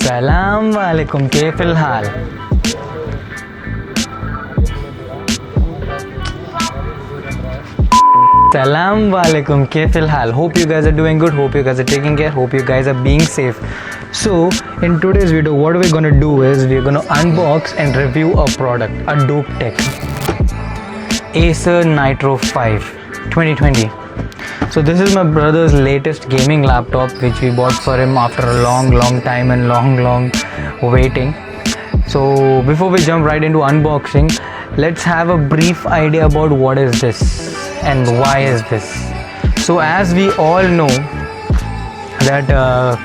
सलाम वालेकुम, कैफिल हाल? Salam Walaikum, Kaifil Hal. Hope you guys are doing good, hope you guys are taking care, hope you guys are being safe. So, in today's video, what we're gonna do is we're gonna unbox and review a product, a dope tech. Acer Nitro 5 2020. So this is my brother's latest gaming laptop which we bought for him after a long time and long waiting. So before we jump right into unboxing, let's have a brief idea about what is this and why is this. So as we all know that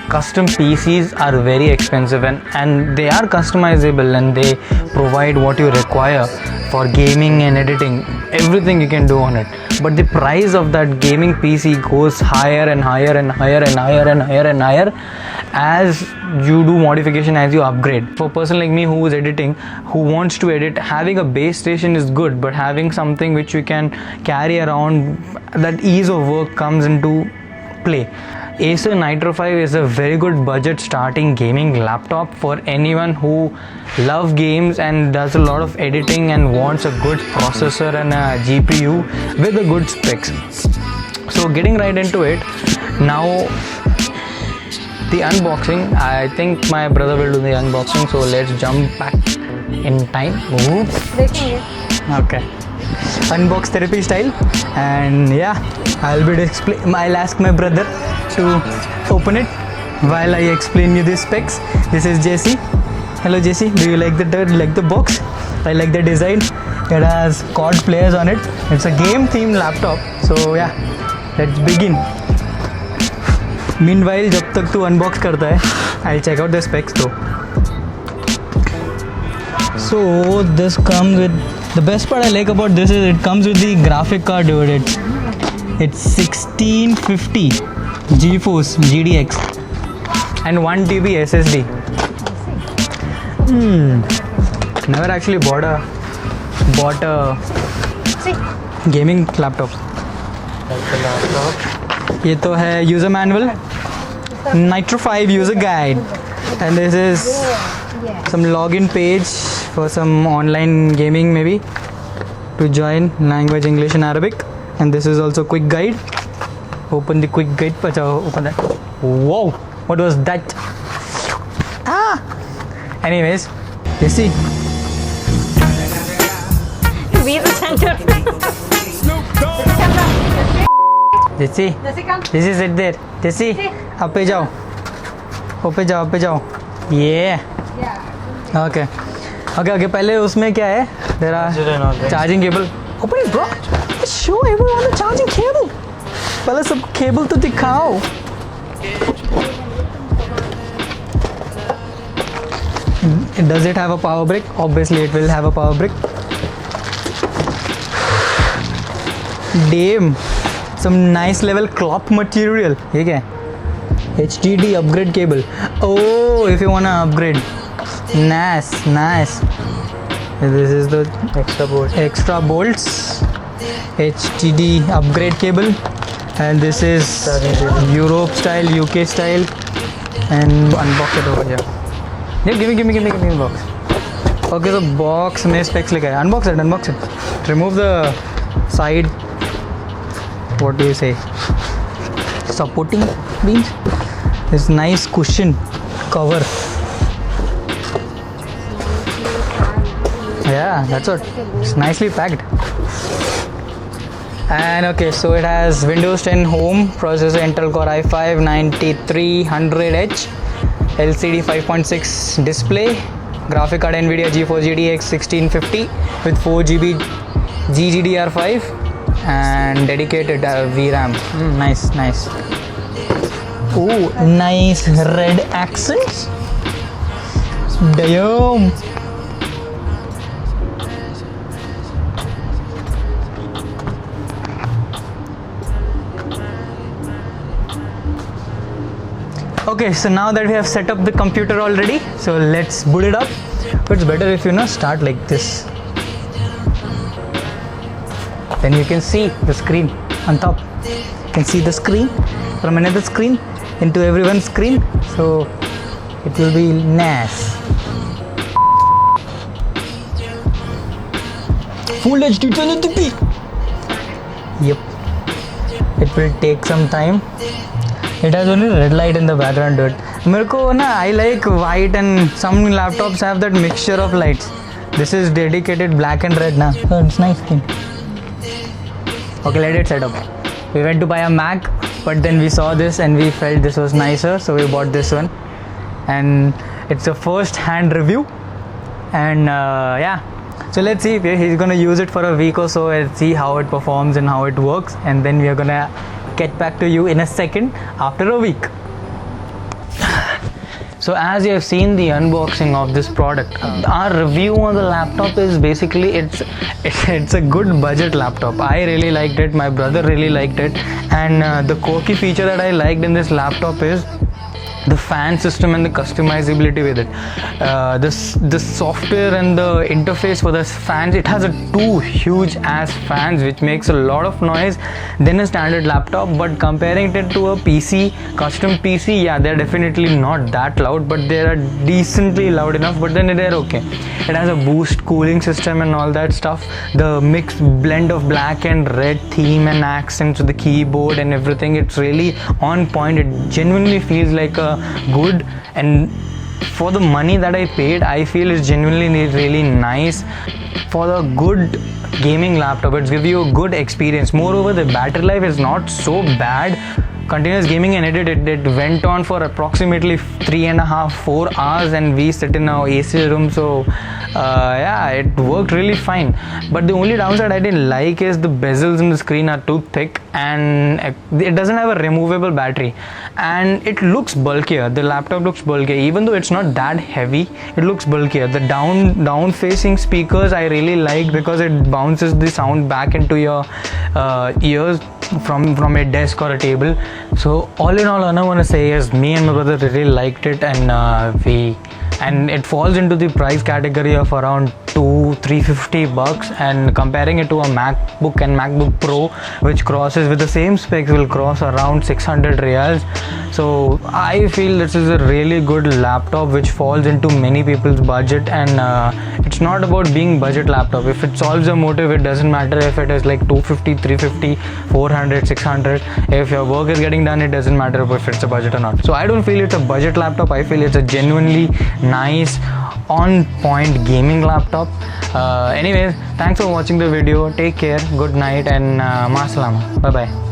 custom PCs are very expensive and they are customizable and they provide what you require for gaming and editing, everything you can do on it. But the price of that gaming PC goes higher and higher as you do modification, as you upgrade. For a person like me who is editing, who wants to edit, having a base station is good, but having something which you can carry around, that ease of work comes into play. Acer Nitro 5 is a very good budget starting gaming laptop for anyone who loves games and does a lot of editing and wants a good processor and a GPU with a good specs. So getting right into it, now the unboxing, I think my brother will do the unboxing, so let's jump back in time. Okay, unbox therapy style, and yeah, I'll ask my brother to open it while I explain you the specs. This is Jesse. Hello Jesse, do you like the box? I like the design. It has COD players on it. It's a game themed laptop. So yeah, let's begin. Meanwhile, जब तक तू unbox करता है, I'll check out the specs though. So this comes with, the best part I like about this is it comes with the graphic card, dude. It's 1650 GeForce GDX and 1 TB SSD. Never actually bought a gaming laptop. ये तो है user manual, Nitro 5 user guide, and this is some login page for some online gaming, maybe to join language English and Arabic. And this is also quick guide. Open the quick guide. Open that. Whoa, what was that? Anyways, you see, Be the center. Jesse, Jesse, sit there. Jesse, up पे जाओ, up पे जाओ. Yeah. Okay. पहले उसमें क्या है? There are charging cable. Open it, bro. Show everyone the charging cable. पहले सब केबल तो दिखाओ. Does it have a power brick? Obviously it will have a power brick. Damn, some nice level cloth material. ये क्या है? HDD upgrade cable. Oh, if you wanna upgrade. Nice. This is the extra bolts. HDD upgrade cable, and this is Europe style, UK style, and unbox it over here. Yeah, give me the box. Okay, so box में specs लिखा है. Unbox it. Remove the side. What do you say? Supporting beams. This nice cushion cover. Yeah, that's what. It's nicely packed. And okay, so it has Windows 10 Home, processor Intel Core i5 9300H, LCD 5.6 display, graphic card NVIDIA GeForce GTX 1650 with 4GB GDDR5 and dedicated VRAM. Nice. Oh, nice red accents. Damn. Okay, so now that we have set up the computer already, so let's boot it up. But it's better if you start like this. Then you can see the screen on top. You can see the screen from another screen into everyone's screen. So it will be nice. Full HD 1080p. Yep. It will take some time. It has only red light in the background, dude. I like white, and some laptops have that mixture of lights. This is dedicated black and red now. So it's nice thing. Okay, let it set up. We went to buy a Mac, but then we saw this and we felt this was nicer, so we bought this one. And it's a first-hand review. And yeah. So let's see. He's gonna use it for a week or so and see how it performs and how it works. And then we are gonna get back to you in a second after a week. So as you have seen the unboxing of this product, our review on the laptop is basically it's a good budget laptop. I really liked it, my brother really liked it, and the quirky feature that I liked in this laptop is the fan system and the customizability with it. The software and the interface for the fans, it has two huge ass fans which makes a lot of noise than a standard laptop, but comparing it to a PC, custom PC, yeah, they're definitely not that loud, but they are decently loud enough, but then they're okay. It has a boost cooling system and all that stuff. The mixed blend of black and red theme and accents with the keyboard and everything, it's really on point. It genuinely feels like a good, and for the money that I paid, I feel it's genuinely really nice. For the good gaming laptop, it's give you a good experience. Moreover, the battery life is not so bad. Continuous gaming and edit, it went on for approximately 3.5-4 hours, and we sit in our AC room, so yeah, it worked really fine. But the only downside I didn't like is the bezels in the screen are too thick, and it doesn't have a removable battery, and it looks bulkier. The laptop looks bulkier, even though it's not that heavy. It looks bulkier. The down facing speakers I really like because it bounces the sound back into your ears from a desk or a table. So all in all, I want to say is me and my brother really liked it, and it falls into the price category of around $350, and comparing it to a MacBook and MacBook Pro, which crosses with the same specs, will cross around 600 riyals. So I feel this is a really good laptop which falls into many people's budget, and it's not about being budget laptop. If it solves a motive, it doesn't matter if it is like 250, 350, 400, 600. If your work is getting done, it doesn't matter if it's a budget or not. So I don't feel it's a budget laptop. I feel it's a genuinely nice, on point gaming laptop. Anyways, thanks for watching the video. Take care, good night, and ma salama. Bye bye.